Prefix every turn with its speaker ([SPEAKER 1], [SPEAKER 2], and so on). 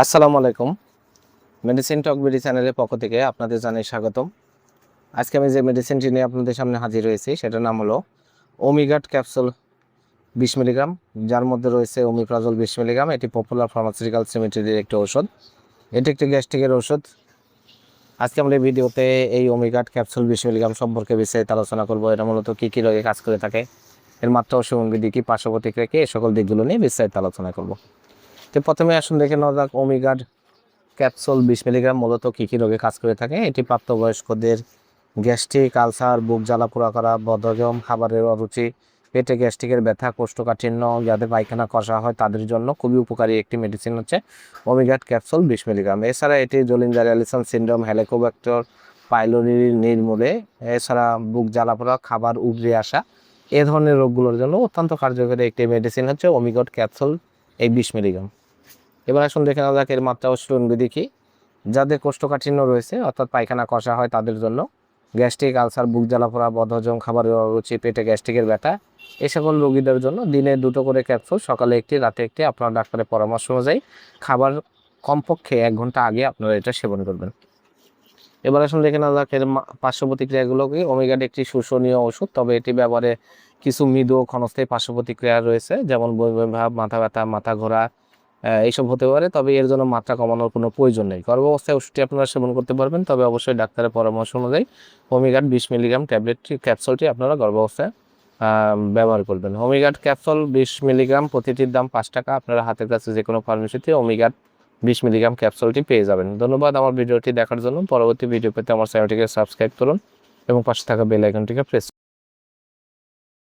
[SPEAKER 1] আসসালামু আলাইকুম। মেডিসিন টক বিডি চ্যানেলের পক্ষ থেকে আপনাদের জানাই স্বাগতম। আজকে আমি যে মেডিসিনটি নিয়ে আপনাদের সামনে হাজির হয়েছি সেটার নাম হলো ওমিগার্ড ক্যাপসুল 20 মিলিগ্রাম, যার মধ্যে রয়েছে ওমিপ্রাজল 20 মিলিগ্রাম। এটি পপুলার ফার্মাসিউটিক্যাল লিমিটেডের একটি ওষুধ। এটি একটি গ্যাস্ট্রিকের ওষুধ। আজকে আমরা এই ভিডিওতে এই ওমিগার্ড ক্যাপসুল 20 মিলিগ্রাম সম্পর্কে বিস্তারিত আলোচনা করব। এটা মূলত কী কী রোগে কাজ করে থাকে, এর মাত্রা ও সেবনবিধি কী, পার্শ্ব প্রতিক্রিয়া কী, এই সকল দিকগুলো নিয়ে বিস্তারিত আলোচনা করব। তো প্রথমে আসুন দেখে নেওয়া যাক ওমিগার্ড ক্যাপসুল 20 মিলিগ্রাম মূলত কী কী রোগে কাজ করে থাকে। এটি প্রাপ্তবয়স্কদের গ্যাস্ট্রিক, আলসার, বুক জ্বালা পোড়া করা, বদহজম, খাবারের অরুচি, পেটে গ্যাস্ট্রিকের ব্যথা, কোষ্ঠকাঠিন্য, যাদের পায়খানা কষা হয় তাদের জন্য খুবই উপকারী একটি মেডিসিন হচ্ছে ওমিগার্ড ক্যাপসুল 20 মিলিগ্রাম। এছাড়া এটি Zollinger Ellison syndrome, Helicobacter pylori নির্মূলে, এছাড়া বুক জ্বালা পোড়া, খাবার উগরে আসা, এ ধরনের রোগগুলোর জন্য অত্যন্ত কার্যকরী একটি মেডিসিন হচ্ছে ওমিগার্ড ক্যাপসুল এই 20 মিলিগ্রাম। এবার আসুন দেখে নেওয়া যাক এর মাত্রা ও সেবনবিধি কী। যাদের কোষ্ঠকাঠিন্য রয়েছে অর্থাৎ পায়খানা কষা হয় তাদের জন্য, গ্যাস্ট্রিক, আলসার, বুক জ্বালা পোড়া, বদহজম, খাবারের অরুচি, পেটে গ্যাস্ট্রিকের ব্যথা, এই সকল রোগীদের জন্য দিনে 2টো করে ক্যাপসুল, সকালে একটি, রাতে একটি, আপনার ডাক্তারের পরামর্শ অনুযায়ী খাবার কমপক্ষে 1 ঘন্টা আগে আপনারা এটা সেবন করবেন। এবার আসুন দেখে নেওয়া যাক এর পার্শ্ব প্রতিক্রিয়াগুলো কি। ওমিগার্ড একটি শোষণীয় ওষুধ, তবে এটি ব্যবহারে কিছু মৃদু ও ক্ষণস্থায়ী পার্শ্ব প্রতিক্রিয়া রয়েছে, যেমন বমি ভাব, মাথা ব্যথা, মাথা ঘোরা, এইসব হতে পারে। তবে এর জন্য মাত্রা কমানোর কোনো প্রয়োজন নেই। গর্ভাবস্থায় ওষুধটি আপনারা সেবন করতে পারবেন, তবে অবশ্যই ডাক্তারের পরামর্শ অনুযায়ী ওমিগার্ড 20 মিলিগ্রাম ক্যাপসুলটি আপনারা গর্ভাবস্থায় ব্যবহার করবেন। ওমিগার্ড ক্যাপসুল 20 মিলিগ্রাম, প্রতিটির দাম 5 টাকা। আপনারা হাতের কাছে যে কোনো ফার্মেসিতে ওমিগার্ড 20 মিলিগ্রাম ক্যাপসুলটি পেয়ে যাবেন। ধন্যবাদ আমার ভিডিওটি দেখার জন্য। পরবর্তী ভিডিও পেতে আমার চ্যানেলটিকে সাবস্ক্রাইব করুন এবং পাশে থাকা বেল আইকনটিকে প্রেস